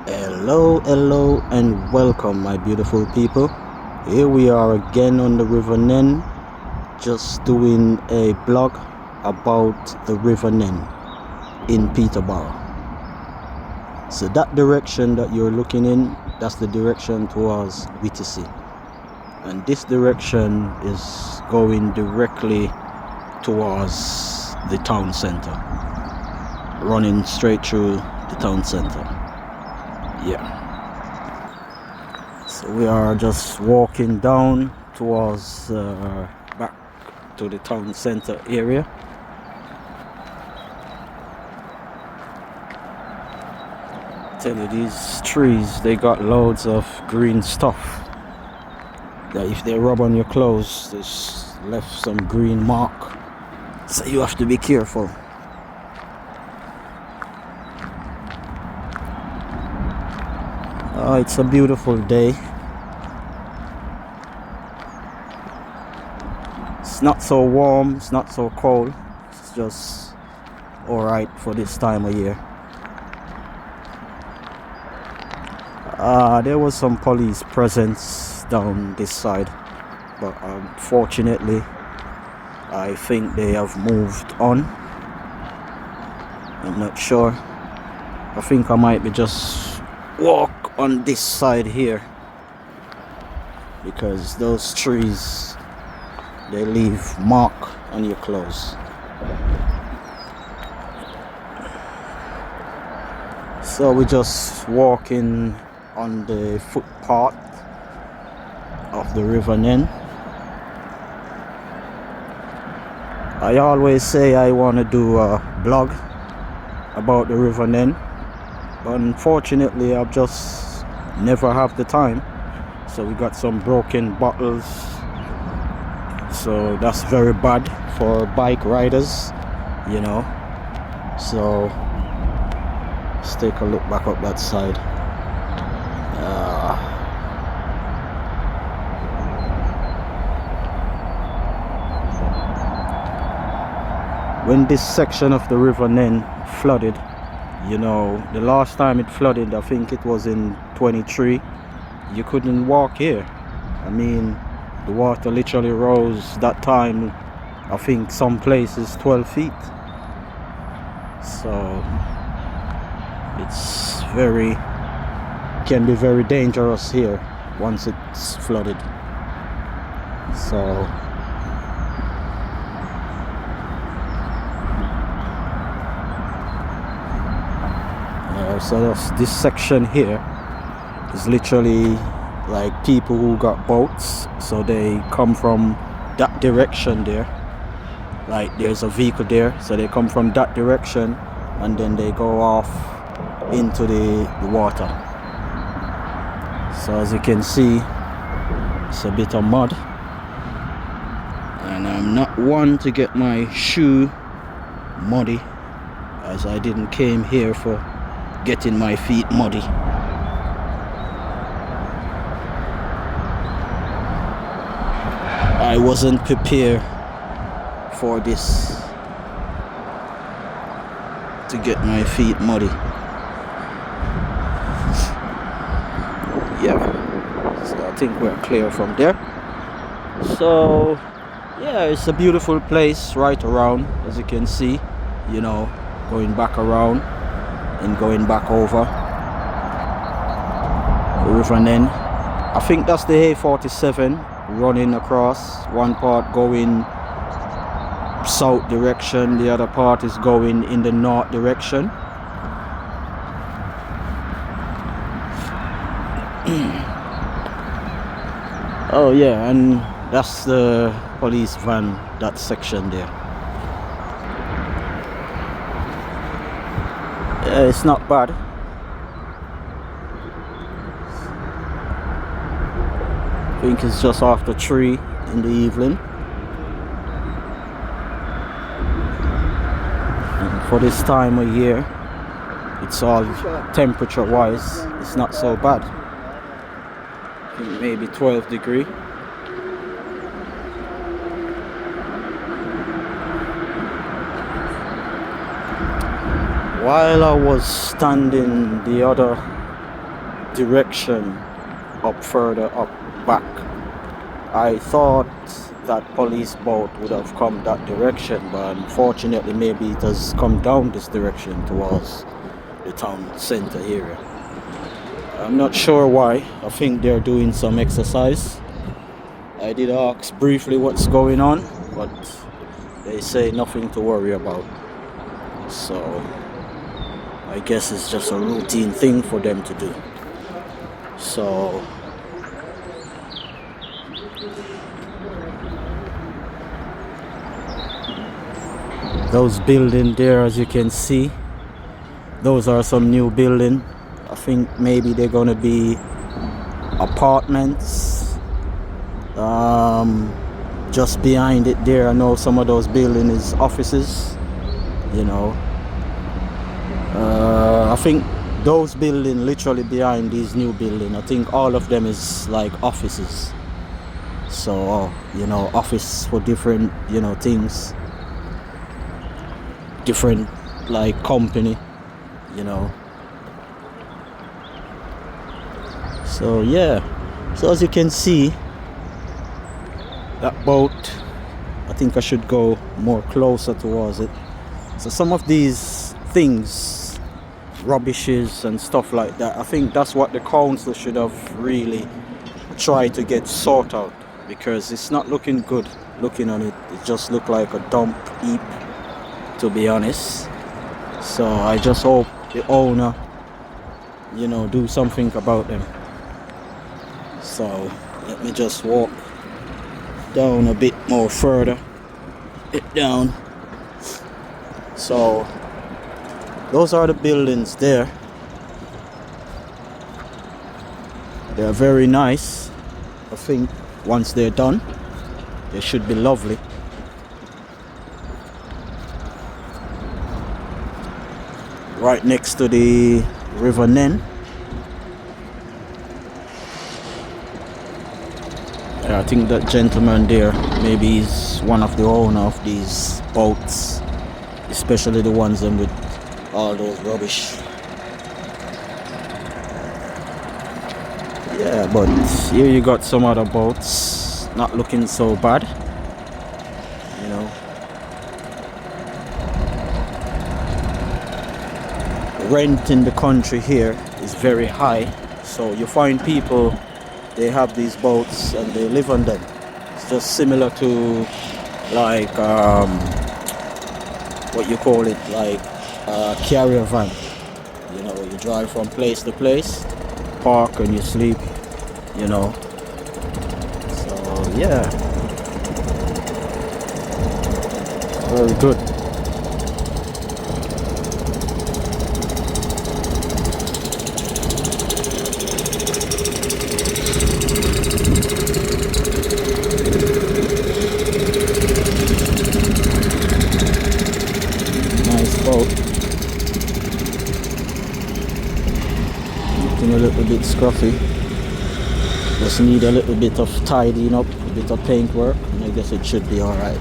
Hello, and welcome, my beautiful people. Here we are again on the River Nene, just doing a blog about the River Nene in Peterborough. So that direction that you're looking in, that's the direction towards Whittlesey, and this direction is going directly towards the town center, running straight through the town center. Yeah, so we are just walking down towards back to the town center area. Tell you, these trees, they got loads of green stuff that if they rub on your clothes, it's left some green mark, so you have to be careful. It's a beautiful day. It's not so warm, it's not so cold. It's just alright for this time of year. There was some police presence down this side, but unfortunately I think they have moved on. I'm not sure. I think I might be just walk on this side here, because those trees, they leave mark on your clothes. So we're just walking on the footpath of the River Nene. I always say I want to do a blog about the River Nene, but unfortunately I've just never have the time. So we got some broken bottles, so that's very bad for bike riders, you know. So let's take a look back up that side. When this section of the River Nene flooded, you know, the last time it flooded, I think it was in 23, you couldn't walk here. I mean, the water literally rose that time, I think some places 12 feet. So it's can be very dangerous here once it's flooded. So this section here is literally like people who got boats, so they come from that direction there. Like there's a vehicle there, so they come from that direction and then they go off into the water. So as you can see, it's a bit of mud, and I'm not one to get my shoe muddy, as I didn't came here for getting my feet muddy. I wasn't prepared for this, to get my feet muddy. Yeah, so I think we're clear from there. So yeah, it's a beautiful place right around, as you can see, you know, going back around and going back over the River Nene. I think that's the A47 running across. One part going south direction, the other part is going in the north direction. Oh yeah, and that's the police van, that section there. It's not bad. I think it's just after 3 in the evening. And for this time of year, it's all temperature wise, it's not so bad. I think maybe 12 degrees. While I was standing the other direction up further up back. I thought that police boat would have come that direction, but unfortunately maybe it has come down this direction towards the town center area. I'm not sure why. I think they're doing some exercise. I did ask briefly what's going on, but they say nothing to worry about. So I guess it's just a routine thing for them to do. So those buildings there, as you can see, those are some new building. I think maybe they're gonna be apartments. Just behind it there, I know some of those buildings is offices, you know. I think those buildings literally behind these new building, I think all of them is like offices. So, you know, office for different, you know, things, different like company, you know. So yeah, so as you can see, that boat, I think I should go more closer towards it. So some of these things, rubbishes and stuff like that, I think that's what the council should have really tried to get sorted out, because it's not looking good. Looking on it, it just looked like a dump heap, to be honest. So I just hope the owner, you know, do something about them. So let me just walk down a bit more further, bit down. So those are the buildings there. They are very nice. I think once they're done, they should be lovely. Right next to the River Nene. I think that gentleman there, maybe he's one of the owner of these boats, especially the ones with all those rubbish. Yeah, but here you got some other boats, not looking so bad, you know. Rent in the country here is very high, so you find people, they have these boats and they live on them. It's just similar to like what you call it, like a carrier van. You know, you drive from place to place, park and you sleep, you know. So yeah, very good. Looking a little bit scruffy. Just need a little bit of tidying up, a bit of paint work, and I guess it should be alright.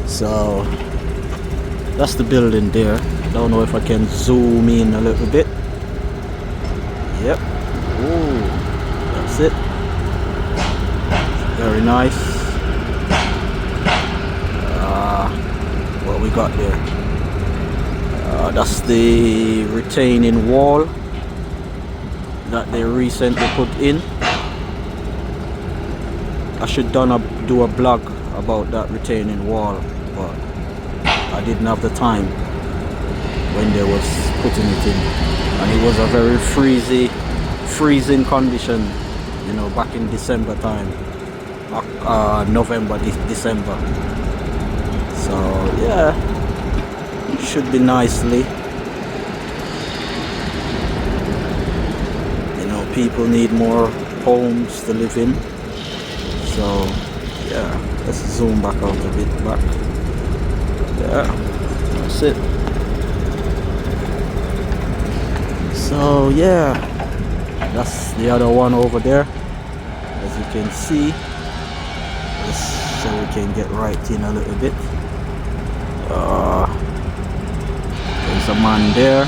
So that's the building there. Don't know if I can zoom in a little bit. Yep. Ooh, that's it. Very nice. What we got there? That's the retaining wall that they recently put in. I should do a blog about that retaining wall, but I didn't have the time when they was putting it in, and it was a very freezing condition, you know, back in December time, November, December. So yeah, should be nicely. You know, people need more homes to live in. So yeah, let's zoom back out a bit back. Yeah, that's it. So yeah, that's the other one over there, as you can see. Just so we can get right in a little bit. There's a man there.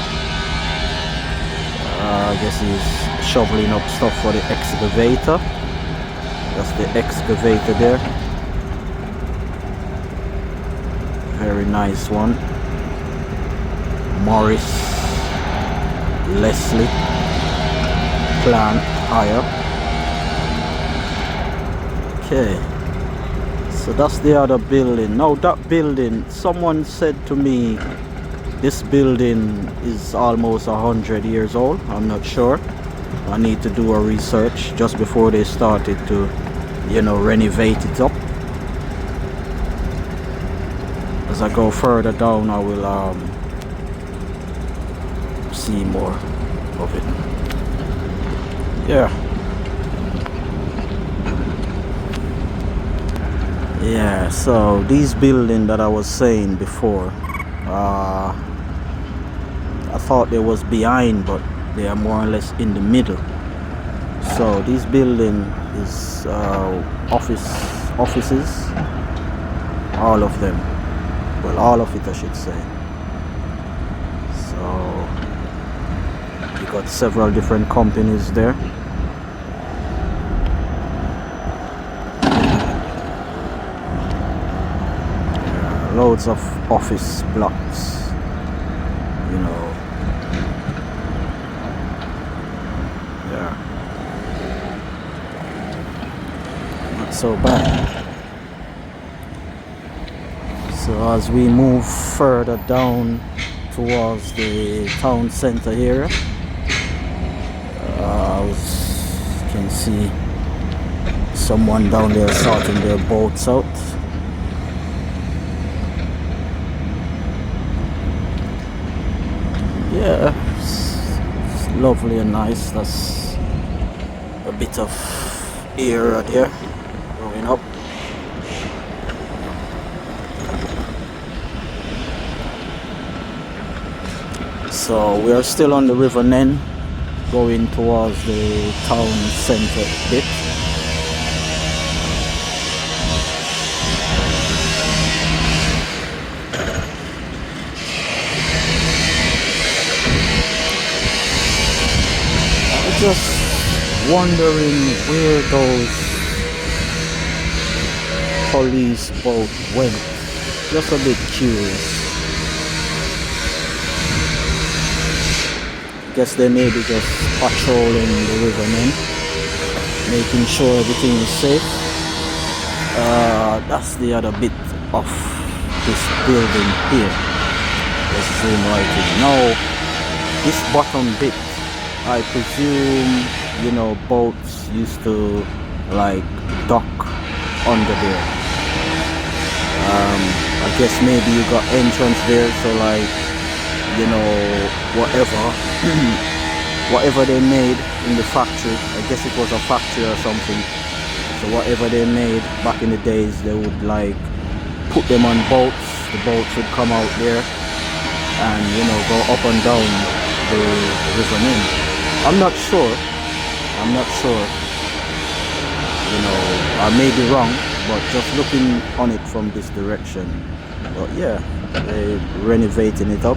I guess he's shoveling up stuff for the excavator. That's the excavator there. Very nice one. Morris, Leslie, plant hire. Okay, so that's the other building. Now that building, someone said to me this building is almost 100 years old. I'm not sure. I need to do a research just before they started to, you know, renovate it up. As I go further down, I will see more of it. Yeah, so these buildings that I was saying before, I thought they was behind, but they are more or less in the middle. So this building is offices, all of them. Well, all of it, I should say. So you got several different companies there. Loads of office blocks, you know. Yeah, not so bad. So as we move further down towards the town center area, you can see someone down there sorting their boats out. Yeah, it's lovely and nice. That's a bit of air there going up. So we are still on the River Nene, going towards the town center bit. Just wondering where those police boats went. Just a bit curious. Guess they may be just patrolling the River Nene, making sure everything is safe. That's the other bit of this building here. Let's zoom right in. Now, this bottom bit, I presume, you know, boats used to like dock under there. I guess maybe you got entrance there, so like, you know, whatever they made in the factory, I guess it was a factory or something. So whatever they made back in the days, they would like put them on boats. The boats would come out there and, you know, go up and down the River Nene. I'm not sure, you know, I may be wrong, but just looking on it from this direction. But yeah, they're renovating it up.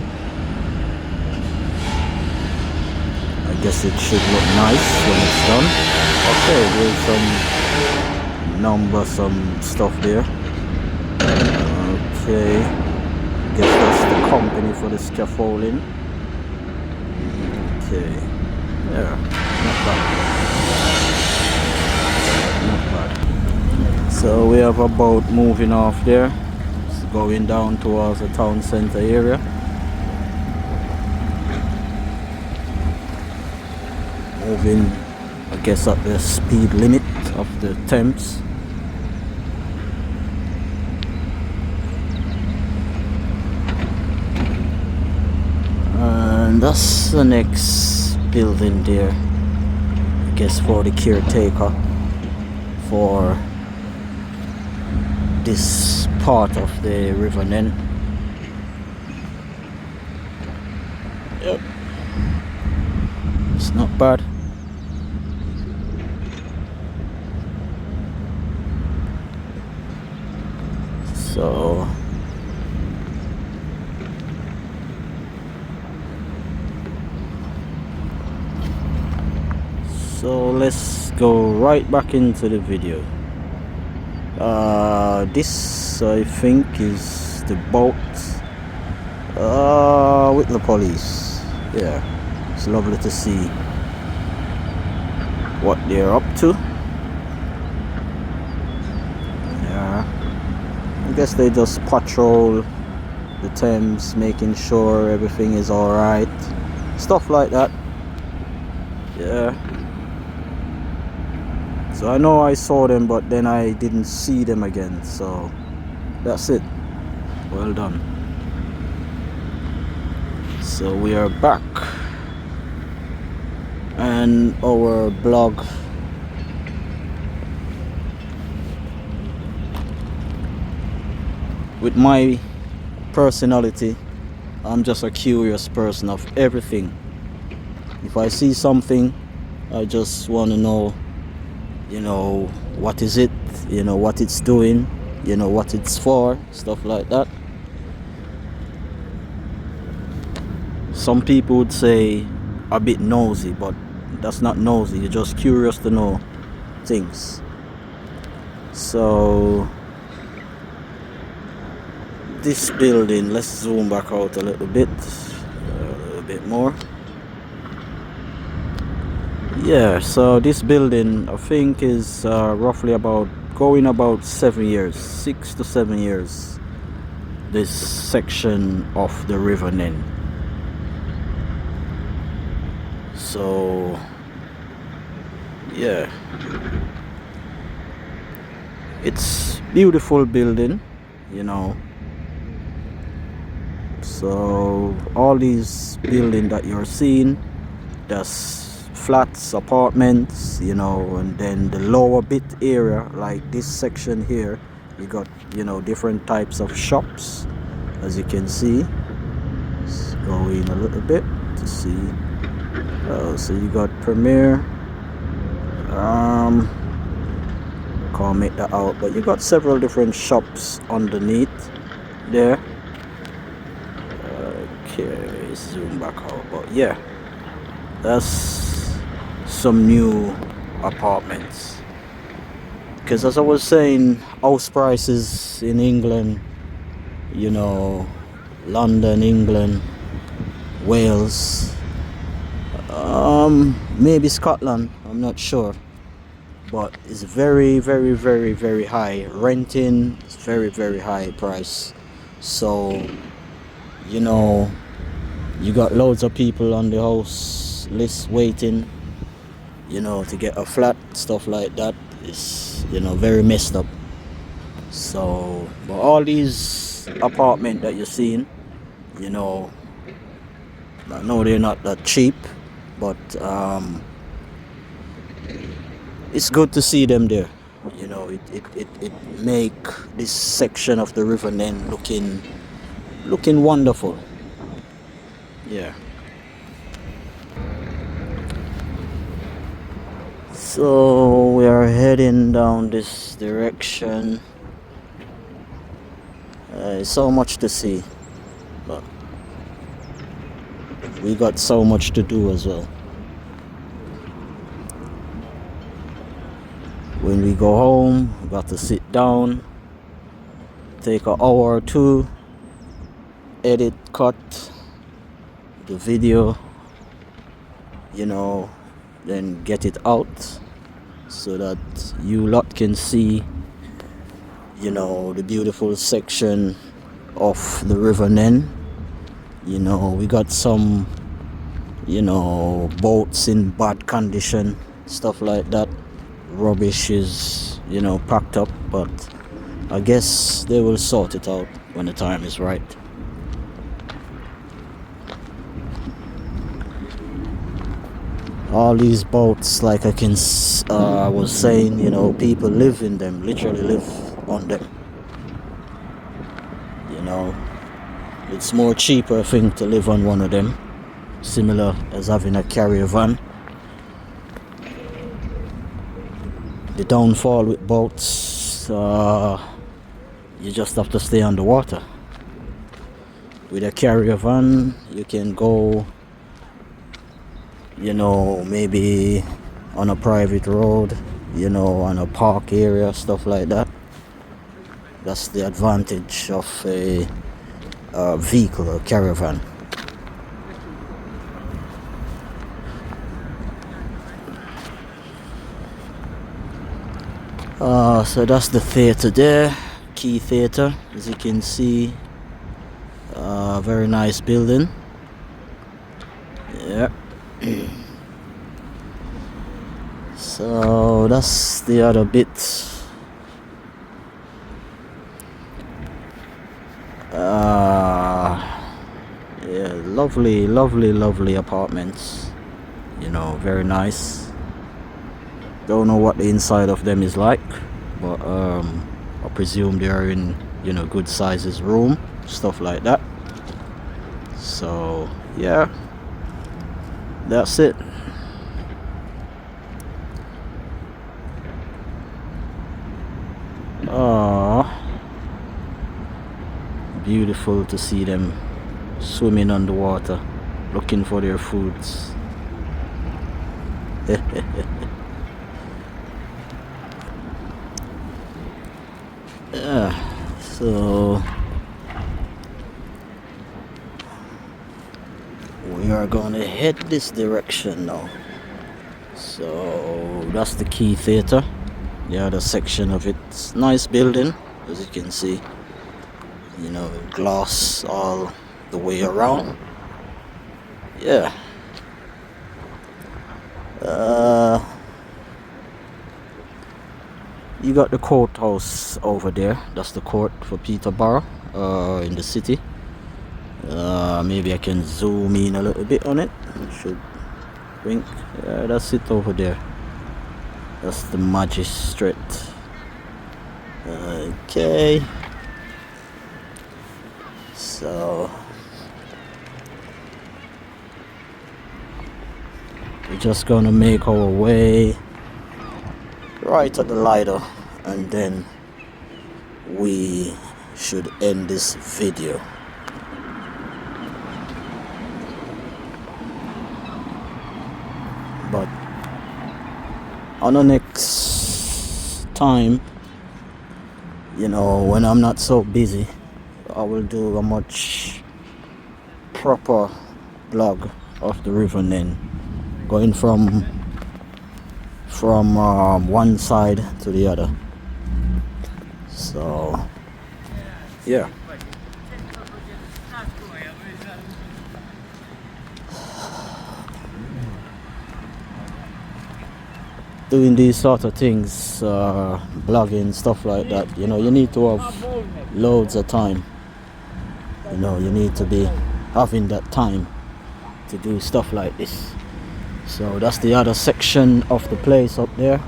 I guess it should look nice when it's done. Okay, there's some stuff there. Okay, guess that's the company for the scaffolding. Okay. Yeah, not bad. So we have a boat moving off there. It's going down towards the town center area. Moving, I guess, at the speed limit of the Thames. And that's the next building there, I guess, for the caretaker for this part of the River Nene. Yep, it's not bad. So So let's go right back into the video. This I think is the boat with the police. Yeah, it's lovely to see what they're up to. Yeah, I guess they just patrol the Thames, making sure everything is alright, stuff like that. Yeah, so I know I saw them, but then I didn't see them again, so that's it. Well done. So we are back, and our blog with my personality, I'm just a curious person of everything. If I see something, I just want to know, what is it, what it's doing, what it's for, stuff like that. Some people would say a bit nosy, but that's not nosy. You're just curious to know things. So this building, let's zoom back out a little bit more. Yeah, so this building I think is roughly about 7 years, 6 to 7 years, this section of the River Nene. So yeah, it's beautiful building, so all these buildings that you're seeing, that's flats, apartments, and then the lower bit area, like this section here, you got different types of shops, as you can see. Let's go in a little bit to see. So you got Premier, can't make that out, but you got several different shops underneath there. Okay, zoom back out, but yeah, that's some new apartments. Because as I was saying, house prices in England, London, England, Wales, maybe Scotland, I'm not sure, but it's very, very, very, very high. Renting is very, very high price. So you got loads of people on the house list waiting, to get a flat, stuff like that. Is very messed up. So, but all these apartments that you're seeing, I know they're not that cheap, but it's good to see them there. It make this section of the River Nene looking wonderful. Yeah. So we are heading down this direction. So much to see, but we got so much to do as well. When we go home, we got to sit down, take an hour or two, edit, cut the video, then get it out so that you lot can see, the beautiful section of the River Nene. We got some, boats in bad condition, stuff like that. Rubbish is, packed up, but I guess they will sort it out when the time is right. All these boats, like I was saying, people live in them, literally live on them. It's more cheaper, I think, to live on one of them, similar as having a carrier van. The downfall with boats, you just have to stay underwater. With a carrier van, you can go, maybe on a private road, you know, on a park area, stuff like that. That's the advantage of a vehicle or caravan. So that's the theatre there, Key Theatre, as you can see. Very nice building. Yeah. So that's the other bit. Yeah, lovely apartments. You know, very nice. Don't know what the inside of them is like, but I presume they are in, you know, good sizes room, stuff like that. So yeah, that's it. Beautiful to see them swimming underwater, looking for their foods. Yeah, so we are gonna head this direction now. So that's the Key Theatre, the other section of it. Nice building, as you can see, you know, glass all the way around. Yeah. You got the courthouse over there. That's the court for Peterborough in the city. Maybe I can zoom in a little bit on it. Should wink. Yeah, that's it over there. That's the magistrate. Okay. So we're just gonna make our way right at the lighter, and then we should end this video. But on the next time, you know, when I'm not so busy, I will do a much proper vlog of the River Nene, going from one side to the other. So yeah, doing these sort of things, blogging, stuff like that, you know, you need to have loads of time. You know, you need to be having that time to do stuff like this. So that's the other section of the place up there.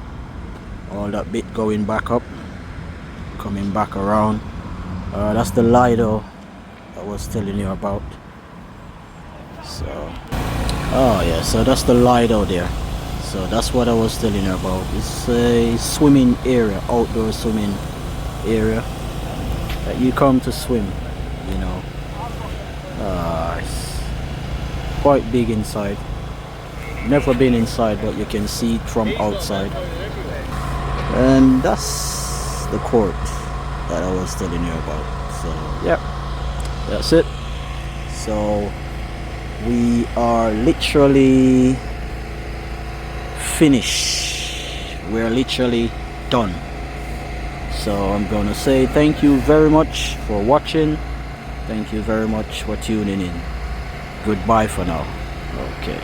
All that bit going back up, coming back around. That's the Lido I was telling you about. So, oh yeah, so that's the Lido there. So that's what I was telling you about. It's a swimming area, outdoor swimming area that you come to swim, you know. It's quite big inside. Never been inside, but you can see it from outside. And that's the court that I was telling you about. So yeah, that's it. So we are literally finished. We're literally done. So I'm gonna say thank you very much for watching. Thank you very much for tuning in. Goodbye for now. Okay.